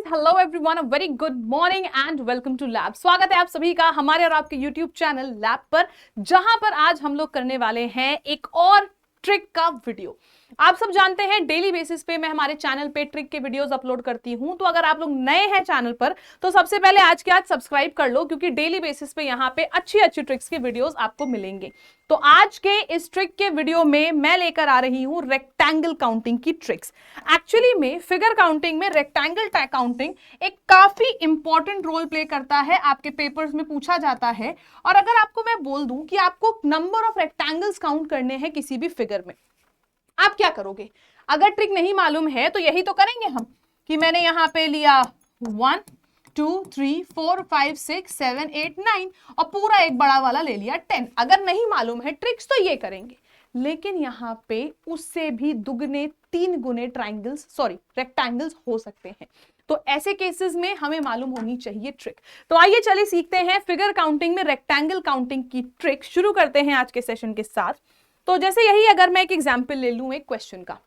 Hello everyone, uh very good morning and welcome to lab. स्वागत है आप सभी का हमारे और आपके यूट्यूब चैनल लैब पर, जहां पर आज हम लोग करने वाले हैं एक और ट्रिक का वीडियो। आप सब जानते हैं डेली बेसिस पे मैं हमारे चैनल पे ट्रिक के वीडियोस अपलोड करती हूं, तो अगर आप लोग नए हैं चैनल पर तो सबसे पहले आज के आज सब्सक्राइब कर लो, क्योंकि डेली बेसिस पे यहाँ पे अच्छी अच्छी ट्रिक्स के वीडियोस आपको मिलेंगे। तो आज के इस ट्रिक के वीडियो में मैं लेकर आ रही हूं रेक्टेंगल काउंटिंग की ट्रिक्स। एक्चुअली में फिगर काउंटिंग में रेक्टेंगल काउंटिंग एक काफी इंपॉर्टेंट रोल प्ले करता है, आपके पेपर्स में पूछा जाता है। और अगर आपको मैं बोल दूं कि आपको नंबर ऑफ रेक्टेंगल्स काउंट करने हैं किसी भी फिगर में, आप क्या करोगे? अगर ट्रिक नहीं मालूम है तो यही तो करेंगे हम कि मैंने यहां पे लिया 1 2 3 4 5 6 7 8 9 और पूरा एक बड़ा वाला ले लिया 10। अगर नहीं मालूम है ट्रिक्स तो ये करेंगे, लेकिन यहां पे उससे भी दुगने 3 गुने रेक्टेंगल्स हो सकते हैं। तो ऐसे केसेस में हमें मालूम होनी चाहिए ट्रिक। तो आइए चलिए सीखते हैं फिगर काउंटिंग में रेक्टेंगल काउंटिंग की ट्रिक। शुरू करते हैं आज के सेशन के साथ। तो जैसे यही अगर मैं एक एग्जाम्पल ले लूं एक क्वेश्चन का,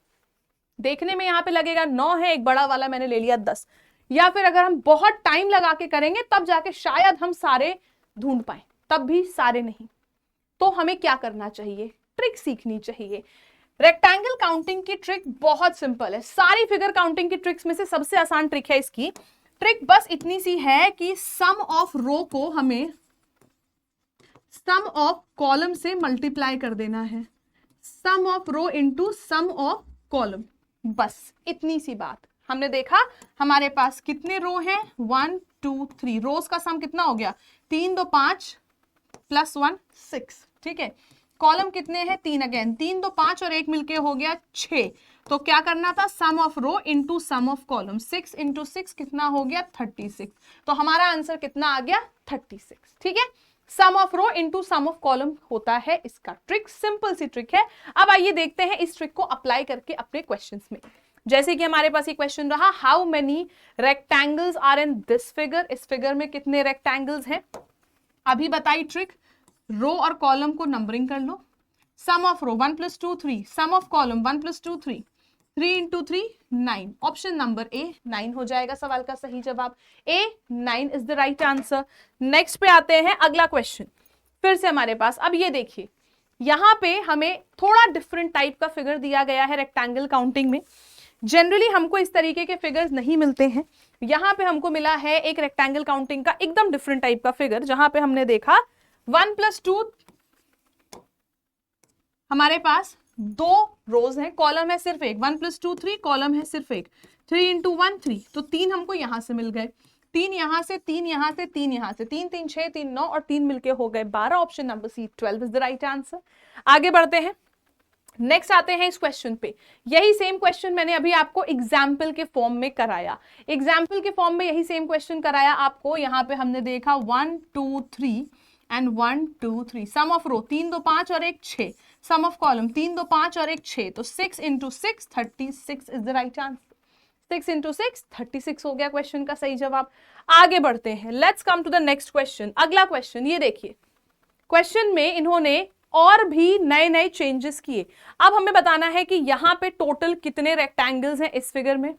देखने में यहां पे लगेगा 9 है, एक बड़ा वाला मैंने ले लिया 10। या फिर अगर हम बहुत टाइम लगा के करेंगे तब जाके शायद हम सारे ढूंढ पाए, तब भी सारे नहीं। तो हमें क्या करना चाहिए? ट्रिक सीखनी चाहिए। रेक्टेंगल काउंटिंग की ट्रिक बहुत सिंपल है। सारी फिगर काउंटिंग की ट्रिक्स में से सबसे आसान ट्रिक है इसकी। ट्रिक बस इतनी सी है कि सम ऑफ रो को हमें सम ऑफ कॉलम से मल्टीप्लाई कर देना है। Sum of row into sum of column, बस इतनी सी बात। हमने देखा हमारे पास कितने रो हैं, 1 2 3। रोज का सम कितना हो गया? 3 2 5 प्लस 1 6। ठीक है। कॉलम कितने हैं? 3। अगेन 3 2 5 और 1 मिलके हो गया 6। तो क्या करना था? Sum of row into sum of column. 6 into 6 कितना हो गया? 36। तो हमारा आंसर कितना आ गया? 36। ठीक है। Sum of row into sum of column होता है इसका ट्रिक। सिंपल सी ट्रिक है। अब आइए देखते हैं इस ट्रिक को अप्लाई करके अपने क्वेश्चंस में। जैसे कि हमारे पास ये क्वेश्चन रहा, how many rectangles are in this figure. इस फिगर में कितने रेक्टेंगल्स हैं? अभी बताई ट्रिक, रो और कॉलम को नंबरिंग कर लो। Sum of row 1 + 2 3, sum of column 1 + 2 3, 3 into 3 9। Option number A 9 हो जाएगा सवाल का सही जवाब। A 9 is the right answer. Next पे आते हैं, अगला क्वेश्चन फिर से हमारे पास। अब ये देखिए, यहां पे हमें थोड़ा डिफरेंट टाइप का फिगर दिया गया है रेक्टेंगल काउंटिंग में। जनरली हमको इस तरीके के फिगर्स नहीं मिलते हैं। यहां पे हमको मिला है एक रेक्टेंगल काउंटिंग का एकदम डिफरेंट टाइप का फिगर, जहां पे हमने देखा 1 + 2, हमारे पास 2 रोज हैं, कॉलम है सिर्फ एक। 1 + 2 3, कॉलम है सिर्फ एक। 3 इंटू 1 3, तो 3 हमको यहां से मिल गए। 3 यहां से, 3 यहां से, 3 यहां से, 3 3 6 3 9 और 3 मिलके हो गए 12। Option number C 12 is the right answer. आगे बढ़ते हैं, नेक्स्ट आते हैं इस क्वेश्चन पे। यही सेम क्वेश्चन मैंने अभी आपको एग्जाम्पल के फॉर्म में कराया। एग्जाम्पल के फॉर्म में यही सेम क्वेश्चन कराया आपको। यहां पे हमने देखा 1 2 3 एंड 1 2 3। सम ऑफ रो 3 2 5 और 1 6। सम ऑफ कॉलम 3 2 5 और 1 6। तो 6 into 6 36 is the right answer. 6 into 6 36 हो गया क्वेश्चन का सही जवाब। आगे बढ़ते हैं, let's come to the next question. अगला क्वेश्चन ये देखिए, क्वेश्चन में इन्होंने और भी नए नए चेंजेस किए। अब हमें बताना है कि यहां पे टोटल कितने रेक्टेंगल्स हैं इस फिगर में।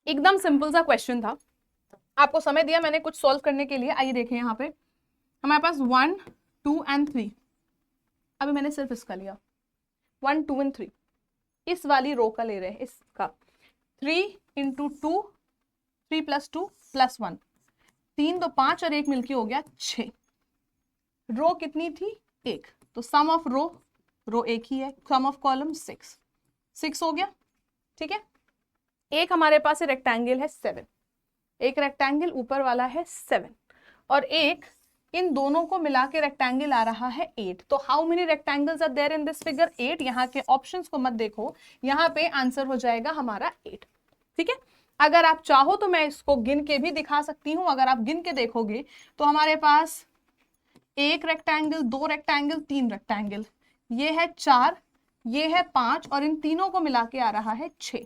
एकदम सिंपल सा क्वेश्चन था, आपको समय दिया मैंने कुछ सॉल्व करने के लिए। आइए देखें, यहां पे हमारे पास 1 2 एंड 3। अभी मैंने सिर्फ इसका लिया 1 2 एंड 3, इस वाली रो का ले रहे हैं, इसका 3 इंटू 2, 3 + 2 + 1। 3 2 5 और 1 मिलके हो गया 6। रो कितनी थी? 1। तो सम ऑफ रो एक ही है। सम ऑफ कॉलम 6 हो गया। ठीक है। एक हमारे पास रेक्टेंगल है 7, एक रेक्टेंगल ऊपर वाला है 7 और एक इन दोनों को मिला के रेक्टेंगल आ रहा है 8। तो how many rectangles are there in this figure? 8। यहाँ के ऑप्शंस को मत देखो, यहाँ पे आंसर हो जाएगा हमारा 8। ठीक है। अगर आप चाहो तो मैं इसको गिन के भी दिखा सकती हूं। अगर आप गिन के देखोगे तो हमारे पास 1 रेक्टेंगल, 2 रेक्टेंगल, 3 रेक्टेंगल, ये है 4, ये है 5 और इन तीनों को मिला के आ रहा है 6।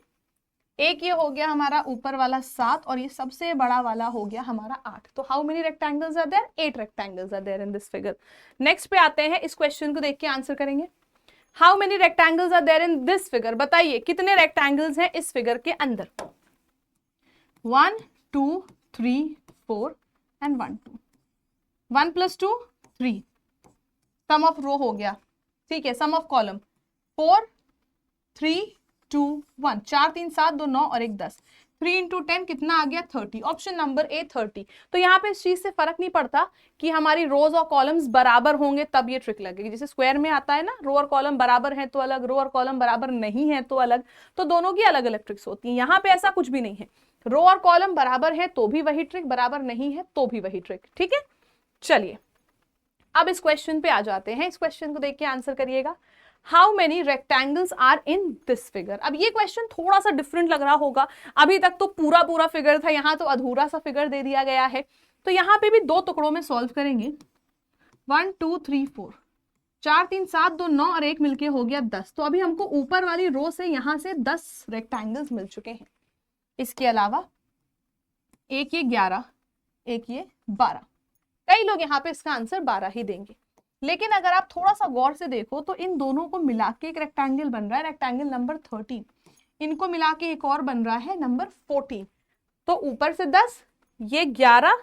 एक ये हो गया हमारा ऊपर वाला 7 और ये सबसे बड़ा वाला हो गया हमारा 8। तो how many rectangles are there? 8 rectangles are there in this figure. Next पे आते हैं, इस क्वेश्चन को देख के आंसर करेंगे। How many rectangles are there in this figure? बताइए कितने रेक्टेंगल्स हैं इस फिगर के अंदर? 1 2 3 4 एंड 1 2। 1 + 2 3, सम ऑफ रो हो गया, ठीक है, सम ऑफ कॉलम 4 3 2 1, 4 3 7 2 9 और 1 10, 3 × 10 कितना आ गया? 30। ऑप्शन नंबर ए 30। तो यहाँ पे इस चीज से फर्क नहीं पड़ता कि हमारी रोज और कॉलम्स बराबर होंगे तब ये ट्रिक लगेगी। जैसे स्क्वायर में आता है ना, रो और कॉलम बराबर है तो अलग, रो और कॉलम बराबर नहीं है तो अलग, तो दोनों की अलग अलग ट्रिक्स होती है। यहाँ पे ऐसा कुछ भी नहीं है, रो और कॉलम बराबर है तो भी वही ट्रिक, बराबर नहीं है तो भी वही ट्रिक, ठीक है। चलिए अब इस क्वेश्चन पे आ जाते हैं, इस क्वेश्चन को देख के आंसर करिएगा। How many rectangles are in this figure? अब ये क्वेश्चन थोड़ा सा डिफरेंट लग रहा होगा, अभी तक तो पूरा पूरा फिगर था, यहाँ तो अधूरा सा फिगर दे दिया गया है। तो यहाँ पे भी 2 टुकड़ों में सॉल्व करेंगे। 1 2 3 4, 4 3 7 2 9 और 1 मिलके हो गया 10। तो अभी हमको ऊपर वाली रो से यहाँ से 10 रेक्टेंगल्स मिल चुके हैं। इसके अलावा एक ये 11, एक ये 12। कई लोग यहाँ पे इसका आंसर 12 ही देंगे, लेकिन अगर आप थोड़ा सा गौर से देखो तो इन दोनों को मिला के एक रेक्टेंगल बन रहा है, रेक्टेंगल नंबर 13। इनको मिला के एक और बन रहा है नंबर 14। तो ऊपर से 10, ये 11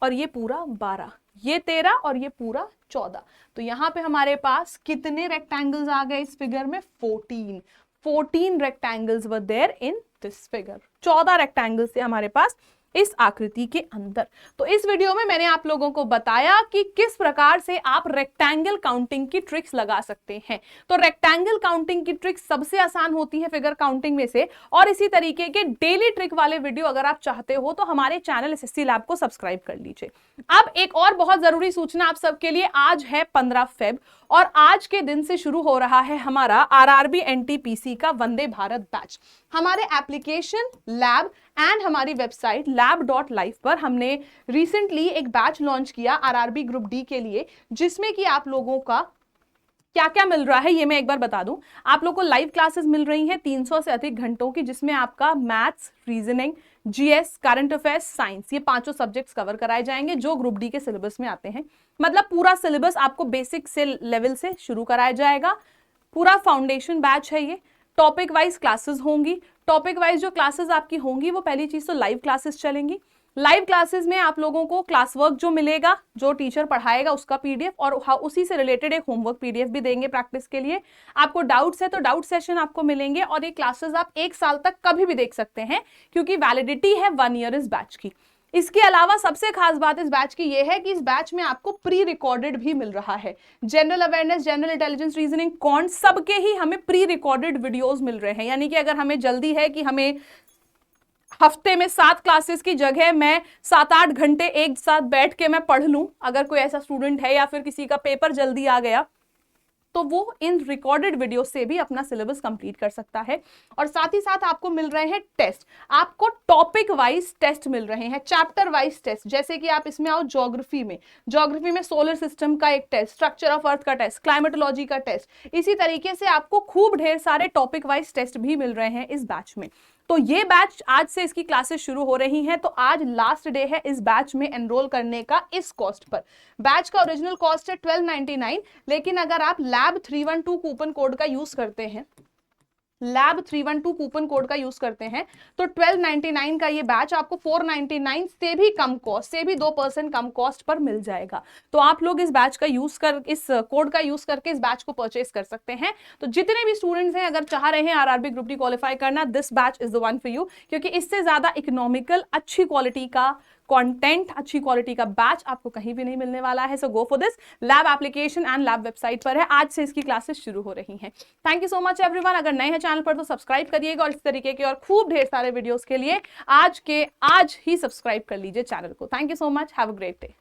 और ये पूरा 12, ये 13 और ये पूरा 14। तो यहाँ पे हमारे पास कितने रेक्टेंगल्स आ गए इस फिगर में? 14 rectangles were there in this figure. 14 rectangles थे हमारे पास इस आकृति के अंदर। तो इस वीडियो में मैंने आप लोगों को बताया कि किस प्रकार से आप रेक्टेंगल काउंटिंग की ट्रिक्स लगा सकते हैं। तो रेक्टेंगल काउंटिंग की ट्रिक्स सबसे आसान होती है फिगर काउंटिंग में से, और इसी तरीके के डेली ट्रिक वाले वीडियो अगर आप चाहते हो तो हमारे चैनल एसएससी लैब को सब्सक्राइब कर लीजिए। अब एक और बहुत जरूरी सूचना आप सबके लिए, आज है 15 फेब और आज के दिन से शुरू हो रहा है हमारा आरआरबी एनटीपीसी का वंदे भारत बैच। हमारे एप्लीकेशन, लैब एंड हमारी वेबसाइट lab.life पर हमने रिसेंटली एक बैच लॉन्च किया आरआरबी ग्रुप डी के लिए, जिसमें कि आप लोगों का क्या क्या मिल रहा है ये मैं एक बार बता दूं। आप लोगों को लाइव क्लासेस मिल रही हैं 300 से अधिक घंटों की, जिसमें आपका maths, reasoning, GS, current affairs, science, ये 5 सब्जेक्ट्स कवर कराए जाएंगे जो ग्रुप डी के सिलेबस में आते हैं। मतलब पूरा सिलेबस आपको बेसिक से लेवल से शुरू कराया जाएगा। पूरा फाउंडेशन बैच है ये। टॉपिक वाइज क्लासेस होंगी। टॉपिक वाइज जो क्लासेस आपकी होंगी वो पहली चीज तो लाइव क्लासेस चलेंगी। लाइव क्लासेस में आप लोगों को क्लास वर्क जो मिलेगा, जो टीचर पढ़ाएगा उसका पीडीएफ, और उसी से रिलेटेड एक होमवर्क पीडीएफ भी देंगे प्रैक्टिस के लिए। आपको डाउट्स है तो डाउट सेशन आपको मिलेंगे, और ये क्लासेस आप 1 साल तक कभी भी देख सकते हैं क्योंकि वैलिडिटी है 1 ईयर इस बैच की। इसके अलावा सबसे खास बात इस बैच की ये है कि इस बैच में आपको प्री रिकॉर्डेड भी मिल रहा है। General awareness, general intelligence, reasoning, can't, सबके ही हमें प्री रिकॉर्डेड वीडियोस मिल रहे हैं। यानी कि अगर हमें जल्दी है कि हमें हफ्ते में 7 क्लासेस की जगह मैं 7-8 घंटे एक साथ बैठ के मैं पढ़ लूं, अगर कोई ऐसा स्टूडेंट है या फिर किसी का पेपर जल्दी आ गया, तो वो इन रिकॉर्डेड वीडियो से भी अपना सिलेबस कंप्लीट कर सकता है। और साथ ही साथ आपको मिल रहे हैं टेस्ट, आपको टॉपिक वाइज टेस्ट मिल रहे हैं, चैप्टर वाइज टेस्ट। जैसे कि आप इसमें आओ ज्योग्राफी में सोलर सिस्टम का एक टेस्ट, स्ट्रक्चर ऑफ अर्थ का टेस्ट, क्लाइमेटोलॉजी का टेस्ट। इसी तरीके से आपको खूब ढेर सारे टॉपिक वाइज टेस्ट भी मिल रहे हैं इस बैच में। तो ये बैच आज से इसकी क्लासेस शुरू हो रही हैं, तो आज लास्ट डे है इस बैच में एनरोल करने का इस कॉस्ट पर। बैच का ओरिजिनल कॉस्ट है 1299, लेकिन अगर आप लैब 312 कूपन कोड का यूज करते हैं, लैब 312 कूपन कोड का यूज करते हैं, तो 1299 का ये बैच आपको 499 से भी कम कॉस्ट, से भी 2% कम कॉस्ट पर मिल जाएगा। तो आप लोग इस बैच का यूज कर, इस कोड का यूज करके इस बैच को परचेस कर सकते हैं। तो जितने भी स्टूडेंट्स हैं अगर चाह रहे हैं आरआरबी ग्रुप डी क्वालिफाई करना, this batch is the one for you, क्योंकि इससे ज्यादा इकोनॉमिकल, अच्छी क्वालिटी का कंटेंट, अच्छी क्वालिटी का बैच आपको कहीं भी नहीं मिलने वाला है। So go for this. Lab application and lab website पर है, आज से इसकी क्लासेस शुरू हो रही हैं। Thank you so much everyone. अगर नए हैं चैनल पर तो सब्सक्राइब करिएगा, और इस तरीके के और खूब ढेर सारे वीडियोस के लिए आज ही सब्सक्राइब कर लीजिए चैनल को। Thank you so much, have a great day.